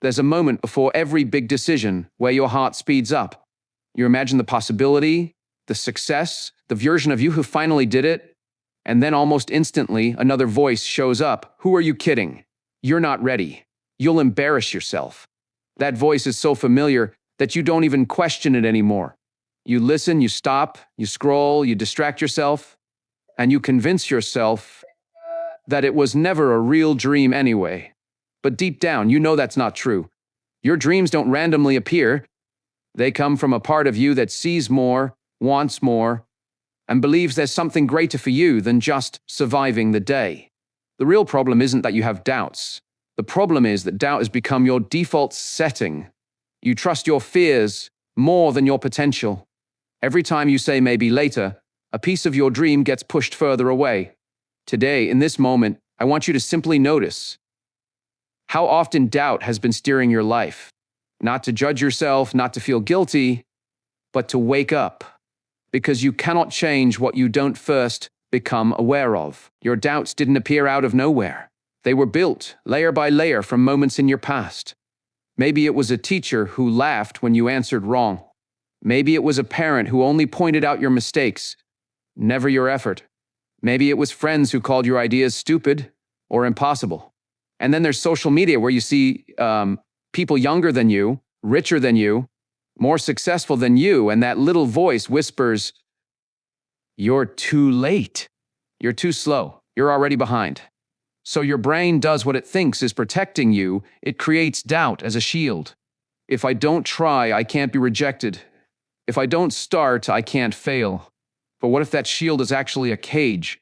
There's a moment before every big decision where your heart speeds up. You imagine the possibility, the success, the version of you who finally did it, and then almost instantly another voice shows up. Who are you kidding? You're not ready. You'll embarrass yourself. That voice is so familiar that you don't even question it anymore. You listen, you stop, you scroll, you distract yourself, and you convince yourself that it was never a real dream anyway. But deep down, you know that's not true. Your dreams don't randomly appear. They come from a part of you that sees more, wants more, and believes there's something greater for you than just surviving the day. The real problem isn't that you have doubts. The problem is that doubt has become your default setting. You trust your fears more than your potential. Every time you say maybe later, a piece of your dream gets pushed further away. Today, in this moment, I want you to simply notice how often doubt has been steering your life. Not to judge yourself, not to feel guilty, but to wake up. Because you cannot change what you don't first become aware of. Your doubts didn't appear out of nowhere. They were built, layer by layer, from moments in your past. Maybe it was a teacher who laughed when you answered wrong. Maybe it was a parent who only pointed out your mistakes, never your effort. Maybe it was friends who called your ideas stupid or impossible. And then there's social media where you see people younger than you, richer than you, more successful than you, and that little voice whispers, "You're too late. You're too slow. You're already behind." So your brain does what it thinks is protecting you. It creates doubt as a shield. If I don't try, I can't be rejected. If I don't start, I can't fail. But what if that shield is actually a cage?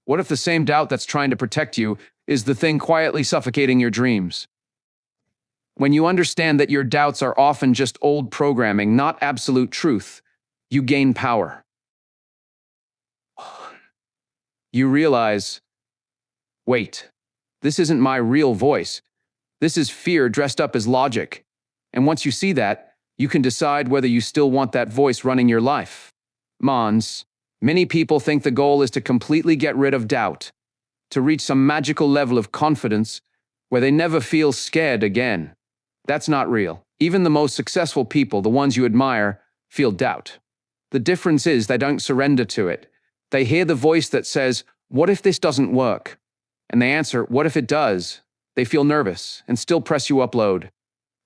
What if the same doubt that's trying to protect you is the thing quietly suffocating your dreams? When you understand that your doubts are often just old programming, not absolute truth, you gain power. You realize, wait, this isn't my real voice. This is fear dressed up as logic. And once you see that, you can decide whether you still want that voice running your life. Mons, many people think the goal is to completely get rid of doubt, to reach some magical level of confidence where they never feel scared again. That's not real. Even the most successful people, the ones you admire, feel doubt. The difference is they don't surrender to it. They hear the voice that says, "What if this doesn't work?" And they answer, "What if it does?" They feel nervous and still press you upload.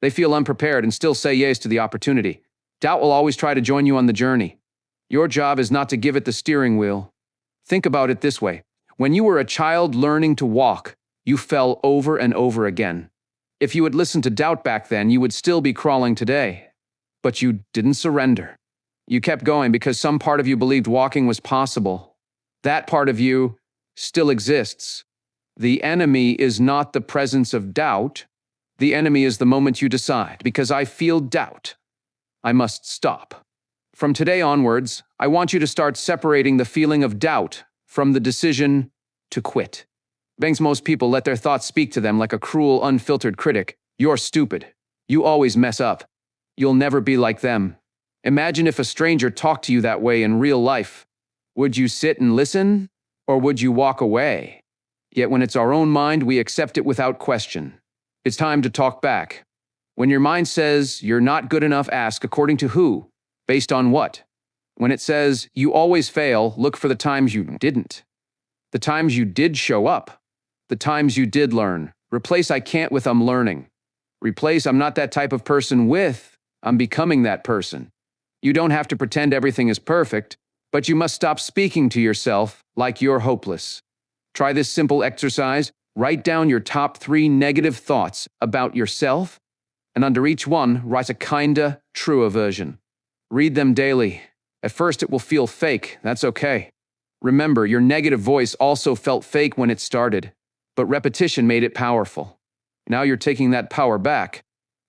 They feel unprepared and still say yes to the opportunity. Doubt will always try to join you on the journey. Your job is not to give it the steering wheel. Think about it this way. When you were a child learning to walk, you fell over and over again. If you had listened to doubt back then, you would still be crawling today. But you didn't surrender. You kept going because some part of you believed walking was possible. That part of you still exists. The enemy is not the presence of doubt. The enemy is the moment you decide, because I feel doubt, I must stop. From today onwards, I want you to start separating the feeling of doubt from the decision to quit. Most people let their thoughts speak to them like a cruel, unfiltered critic. You're stupid. You always mess up. You'll never be like them. Imagine if a stranger talked to you that way in real life. Would you sit and listen, or would you walk away? Yet when it's our own mind, we accept it without question. It's time to talk back. When your mind says you're not good enough, ask according to who? Based on what? When it says you always fail, look for the times you didn't. The times you did show up. The times you did learn. Replace I can't with I'm learning. Replace I'm not that type of person with I'm becoming that person. You don't have to pretend everything is perfect, but you must stop speaking to yourself like you're hopeless. Try this simple exercise. Write down your top 3 negative thoughts about yourself, and under each one, write a kinder, truer version. Read them daily. At first, it will feel fake. That's okay. Remember, your negative voice also felt fake when it started, but repetition made it powerful. Now you're taking that power back.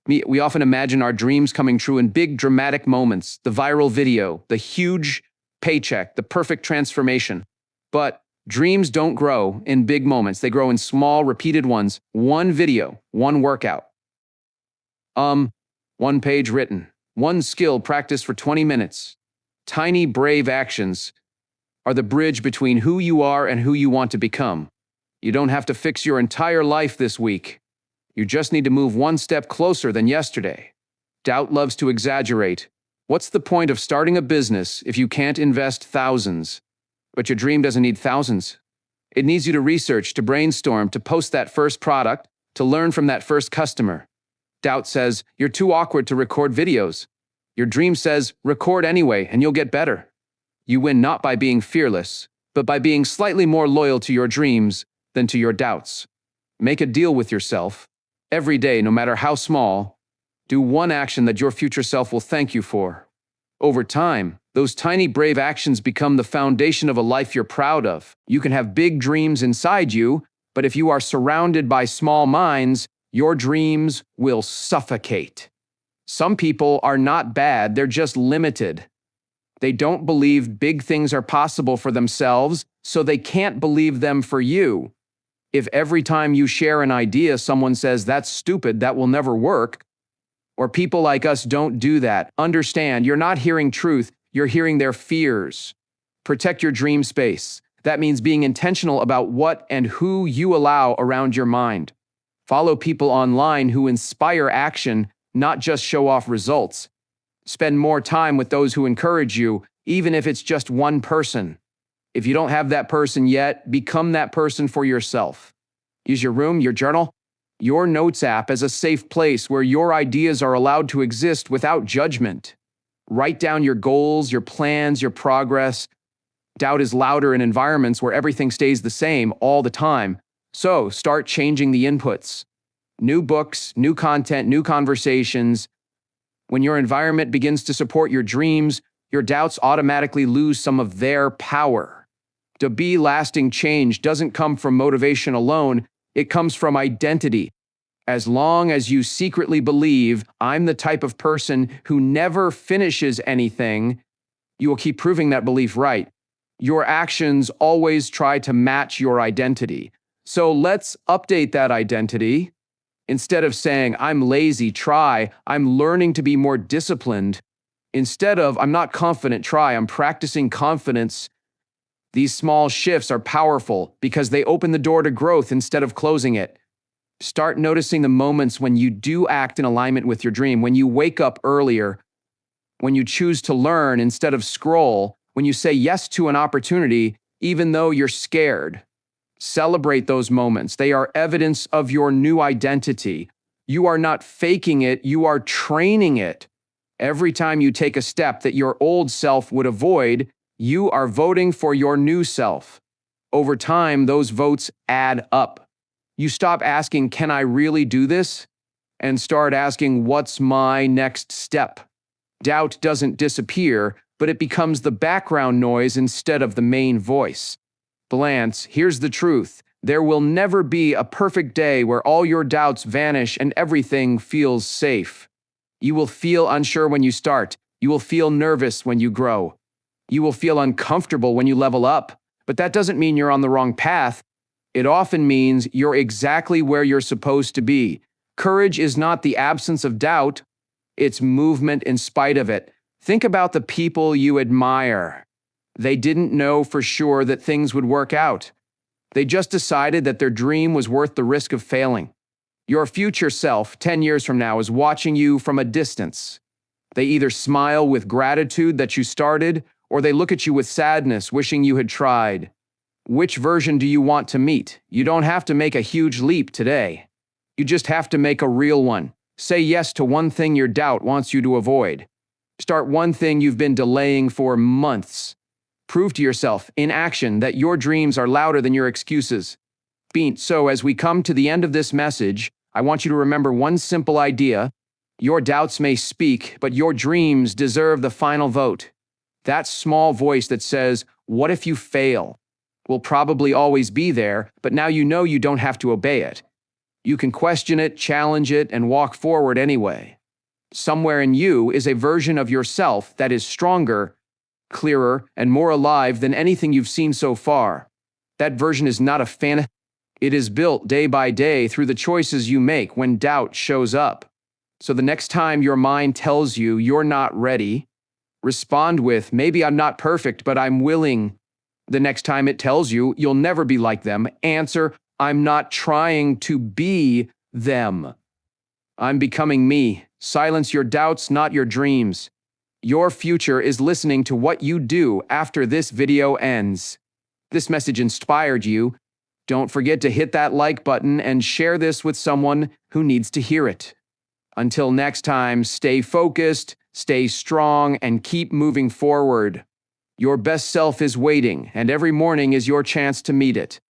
We often imagine our dreams coming true in big, dramatic moments, the viral video, the huge paycheck, the perfect transformation. But dreams don't grow in big moments. They grow in small, repeated ones. One video, one workout. One page written. One skill practiced for 20 minutes. Tiny, brave actions are the bridge between who you are and who you want to become. You don't have to fix your entire life this week. You just need to move one step closer than yesterday. Doubt loves to exaggerate. What's the point of starting a business if you can't invest thousands? But your dream doesn't need thousands. It needs you to research, to brainstorm, to post that first product, to learn from that first customer. Doubt says, you're too awkward to record videos. Your dream says, record anyway and you'll get better. You win not by being fearless, but by being slightly more loyal to your dreams than to your doubts. Make a deal with yourself. Every day, no matter how small, do one action that your future self will thank you for. Over time, those tiny brave actions become the foundation of a life you're proud of. You can have big dreams inside you, but if you are surrounded by small minds, your dreams will suffocate. Some people are not bad, they're just limited. They don't believe big things are possible for themselves, so they can't believe them for you. If every time you share an idea, someone says, that's stupid, that will never work, or people like us don't do that, understand, you're not hearing truth, you're hearing their fears. Protect your dream space. That means being intentional about what and who you allow around your mind. Follow people online who inspire action, not just show off results. Spend more time with those who encourage you, even if it's just one person. If you don't have that person yet, become that person for yourself. Use your room, your journal, your notes app as a safe place where your ideas are allowed to exist without judgment. Write down your goals, your plans, your progress. Doubt is louder in environments where everything stays the same all the time. So start changing the inputs. New books, new content, new conversations. When your environment begins to support your dreams, your doubts automatically lose some of their power. To be lasting change doesn't come from motivation alone, it comes from identity. As long as you secretly believe, I'm the type of person who never finishes anything, you will keep proving that belief right. Your actions always try to match your identity. So let's update that identity. Instead of saying, I'm lazy, try, I'm learning to be more disciplined. Instead of, I'm not confident, try, I'm practicing confidence. These small shifts are powerful because they open the door to growth instead of closing it. Start noticing the moments when you do act in alignment with your dream, when you wake up earlier, when you choose to learn instead of scroll, when you say yes to an opportunity, even though you're scared. Celebrate those moments. They are evidence of your new identity. You are not faking it, you are training it. Every time you take a step that your old self would avoid, you are voting for your new self. Over time, those votes add up. You stop asking, can I really do this? And start asking, what's my next step? Doubt doesn't disappear, but it becomes the background noise instead of the main voice. Lance, here's the truth. There will never be a perfect day where all your doubts vanish and everything feels safe. You will feel unsure when you start. You will feel nervous when you grow. You will feel uncomfortable when you level up. But that doesn't mean you're on the wrong path. It often means you're exactly where you're supposed to be. Courage is not the absence of doubt. It's movement in spite of it. Think about the people you admire. They didn't know for sure that things would work out. They just decided that their dream was worth the risk of failing. Your future self, 10 years from now, is watching you from a distance. They either smile with gratitude that you started, or they look at you with sadness, wishing you had tried. Which version do you want to meet? You don't have to make a huge leap today. You just have to make a real one. Say yes to one thing your doubt wants you to avoid. Start one thing you've been delaying for months. Prove to yourself, in action, that your dreams are louder than your excuses. So as we come to the end of this message, I want you to remember one simple idea. Your doubts may speak, but your dreams deserve the final vote. That small voice that says, what if you fail? Will probably always be there, but now you know you don't have to obey it. You can question it, challenge it, and walk forward anyway. Somewhere in you is a version of yourself that is stronger, clearer, and more alive than anything you've seen so far. That version is not a fantasy. It is built day by day through the choices you make when doubt shows up. So the next time your mind tells you you're not ready, respond with, maybe I'm not perfect, but I'm willing. The next time it tells you you'll never be like them, answer, I'm not trying to be them. I'm becoming me. Silence your doubts, not your dreams. Your future is listening to what you do after this video ends. This message inspired you. Don't forget to hit that like button and share this with someone who needs to hear it. Until next time, stay focused, stay strong, and keep moving forward. Your best self is waiting, and every morning is your chance to meet it.